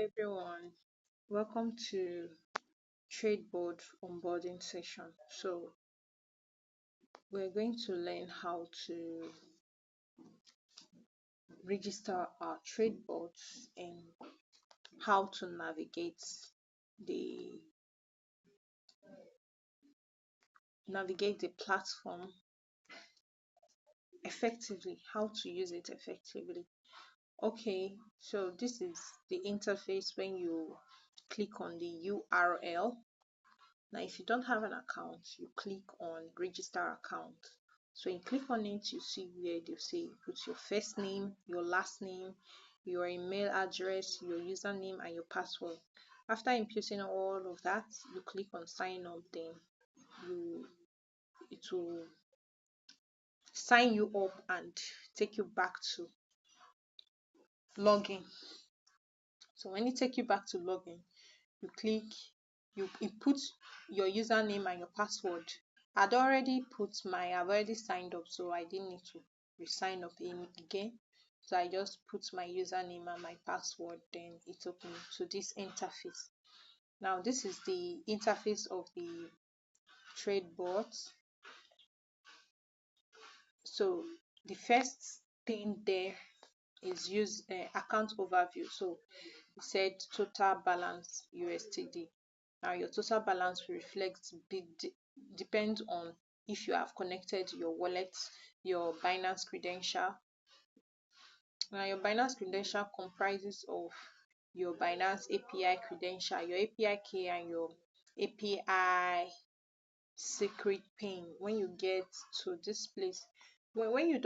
everyone, welcome to Tradeboard onboarding session. So we're going to learn how to register our trade boards and how to the navigate the platform effectively, how to use it effectively. Okay, so this is the interface when you click on the URL. Now, if you don't have an account, you click on register account. So you click on it, you see where they say put your first name, your last name, your email address, your username, and your password. After inputting all of that, you click on sign up. Then it will sign you up and take you back to login. So when it take you back to login, you click, you input your username and your password. I've already signed up, so I didn't need to re-sign up again. So I just put my username and my password, then it took me to this interface. Now this is the interface of the trade boards. So the first thing there is use account overview. So it said total balance USTD. Now your total balance will reflect depends on if you have connected your wallet, your Binance credential. Now your Binance credential comprises of your Binance API credential, your API key, and your API secret pin. When you get to this place, when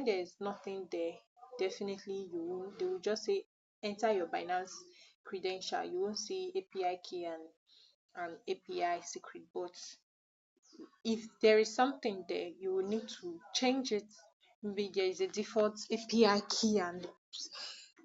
there is nothing there, definitely they will just say enter your Binance credential. You won't see API key and API secret, but if there is something there, you will need to change it. Maybe there is a default API key and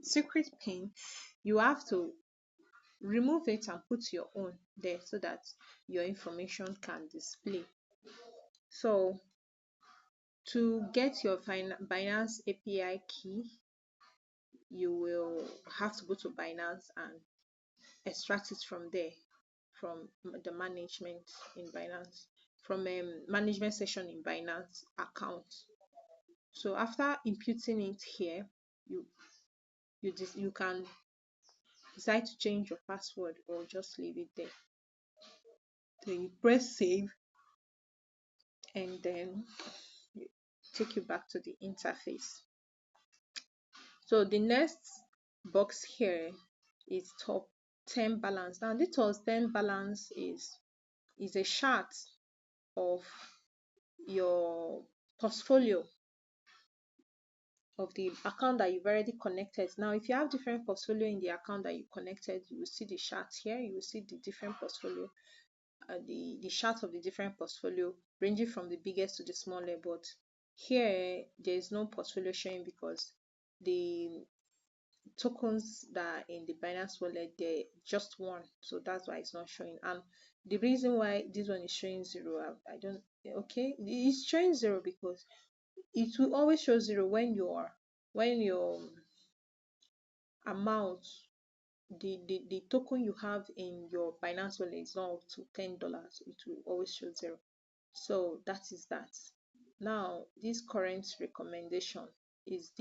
secret pin. You have to remove it and put your own there so that your information can display. So to get your Binance API key, you will have to go to Binance and extract it from there, from the management in Binance, from a management section in Binance account. So after imputing it here, you can decide to change your password or just leave it there. Then you press save, and then take you back to the interface. So the next box here is top 10 balance. Now this top 10 balance is a chart of your portfolio of the account that you've already connected. Now if you have different portfolio in the account that you connected, you will see the chart here. You will see the different portfolio, the chart of the different portfolio ranging from the biggest to the smaller. But here there is no portfolio showing because the tokens that are in the Binance wallet, they're just one, so that's why it's not showing. And the reason why this one is showing zero, I don't, okay, it's showing zero because it will always show zero when your amount, the token you have in your Binance wallet is not up to $10, it will always show zero. So that is that. Now this current recommendation is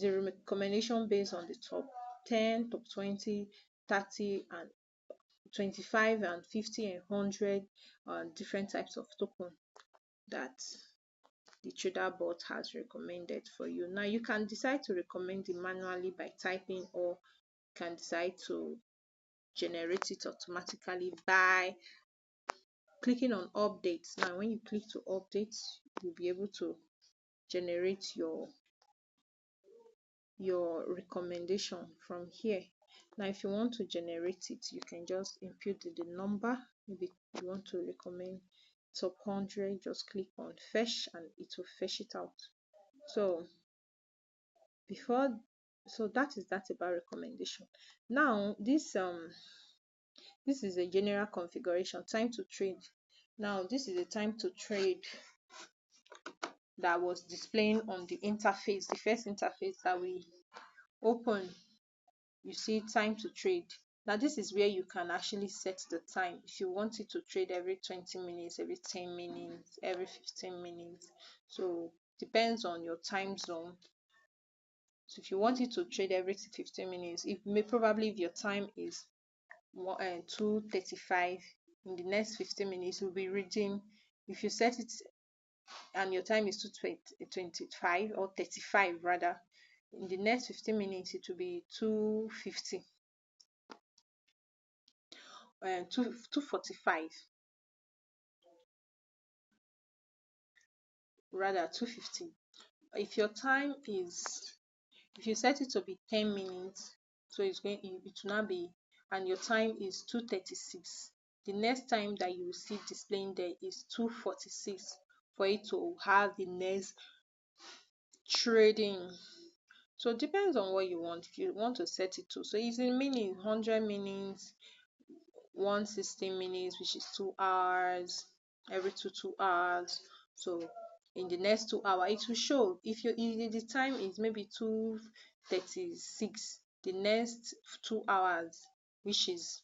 a recommendation based on the top 10, top 20, 30, and 25, and 50, and 100 different types of token that the trader bot has recommended for you. Now you can decide to recommend it manually by typing, or you can decide to generate it automatically by clicking on updates. Now when you click to update, you'll be able to generate your recommendation from here. Now if you want to generate it, you can just input the number. Maybe you want to recommend top 100, just click on fetch and it will fetch it out. So that is that about recommendation. Now this is a general configuration. Time to trade. Now this is a time to trade that was displaying on the interface, the first interface that we opened you see time to trade. Now this is where you can actually set the time. If you want it to trade every 20 minutes, every 10 minutes, every 15 minutes, so depends on your time zone. So if you want it to trade every 15 minutes, if may probably if your time is 2:35, in the next 15 minutes you'll be reading. If you set it and your time is 2:25 or 35 rather, in the next 15 minutes it will be 2:50, 2:45 rather 2:50. If your time is, if you set it to be 10 minutes, so it will now be, and your time is 2:36, the next time that you will see displaying there is 2:46 for it to have the next trading. So it depends on what you want. If you want to set it to, so it's in minutes, 100 minutes, 160 minutes, which is 2 hours, every 2 hours. So in the next 2 hours, it will show. If the time is maybe 2:36, the next 2 hours, which is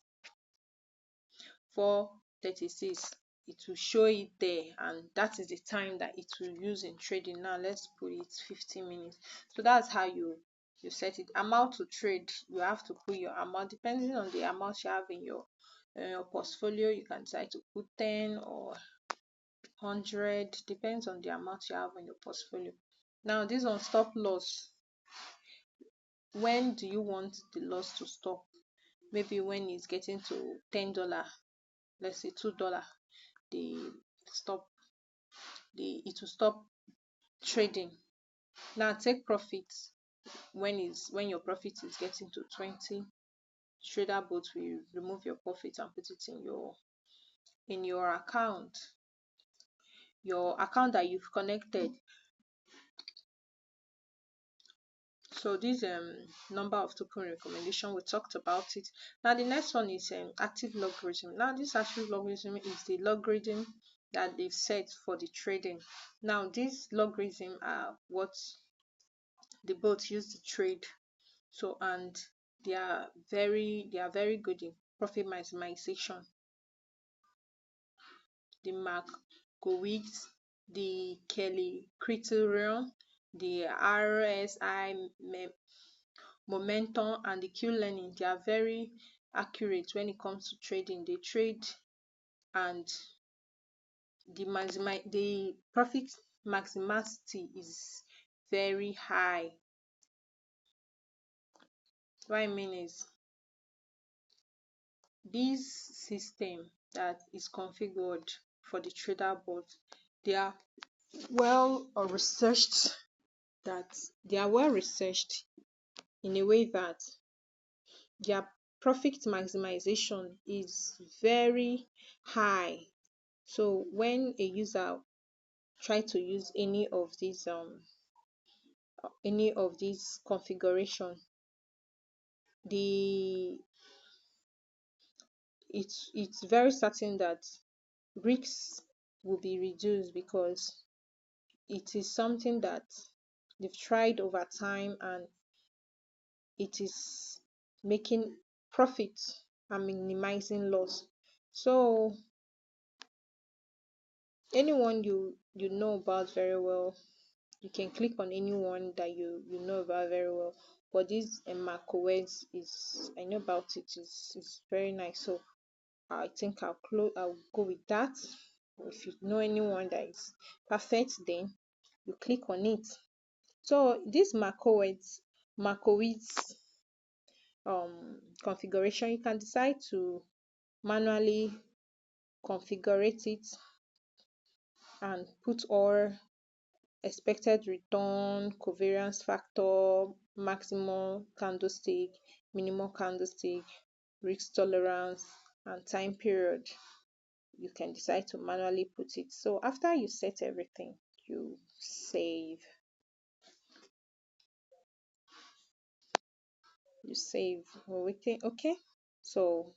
4:36, it will show it there, and that is the time that it will use in trading. Now let's put it 15 minutes. So that's how you set it. Amount to trade, you have to put your amount depending on the amount you have in your portfolio. You can decide to put 10 or 100, depends on the amount you have in your portfolio. Now this on stop loss, when do you want the loss to stop? Maybe when it's getting to $10, let's say $2, the stop it will stop trading. Now take profits when your profit is getting to 20. Trader bot will remove your profit and put it in your account that you've connected. So this number of token recommendation, we talked about it. Now the next one is active logarithm. Now this active logarithm is the logarithm that they've set for the trading. Now these logarithm are what the bots use to trade. So and they are very good in profit maximization. The Markowitz, the Kelly criterion, the RSI momentum, and the Q-learning, they are very accurate when it comes to trading. They trade, and the profit maximity is very high. What I mean is, this system that is configured for the trader bot, they are well researched, in a way that their profit maximization is very high. So when a user try to use any of these configuration, the it's very certain that risks will be reduced, because it is something that they've tried over time, and it is making profit and minimizing loss. So anyone you know about very well, you can click on anyone that you know about very well. But this Markowitz is, I know about it, is very nice. So I think I'll go with that. If you know anyone that is perfect, then you click on it. So this Markowitz configuration, you can decide to manually configure it and put all expected return, covariance factor, maximum candlestick, minimum candlestick, risk tolerance, and time period. You can decide to manually put it. So after you set everything, you save. We're waiting. Okay, so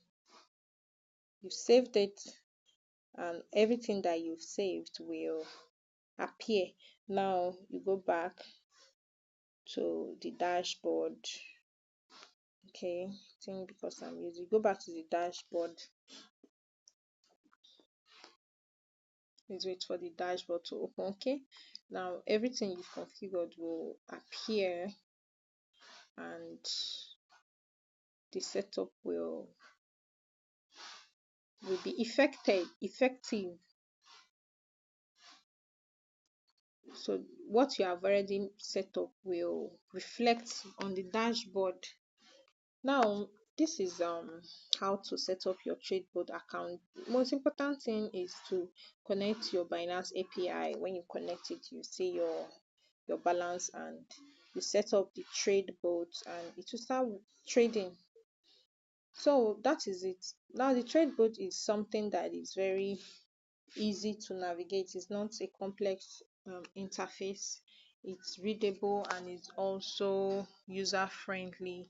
you saved it, and everything that you've saved will appear. Now you go back to the dashboard. Okay, I think because I'm using, go back to the dashboard. Let's wait for the dashboard to open. Okay, now everything you've configured will appear, and the setup will be effective. So what you have already set up will reflect on the dashboard. Now, this is how to set up your Tradebot account. Most important thing is to connect your Binance API. When you connect it, you see your balance, and you set up the Tradebot, and it will start trading. So that is it. Now the Tradebot is something that is very easy to navigate. It's not a complex interface. It's readable and it's also user friendly.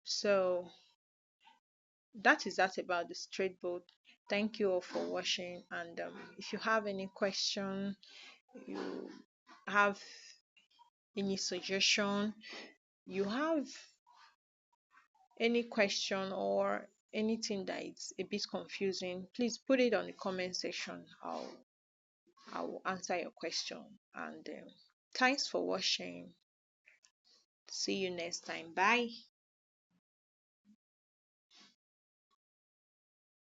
So that is that about the Tradebot. Thank you all for watching, and if you have any question, you have any suggestion, you have any question or anything that is a bit confusing, please put it on the comment section. I will answer your question. And thanks for watching. See you next time. Bye.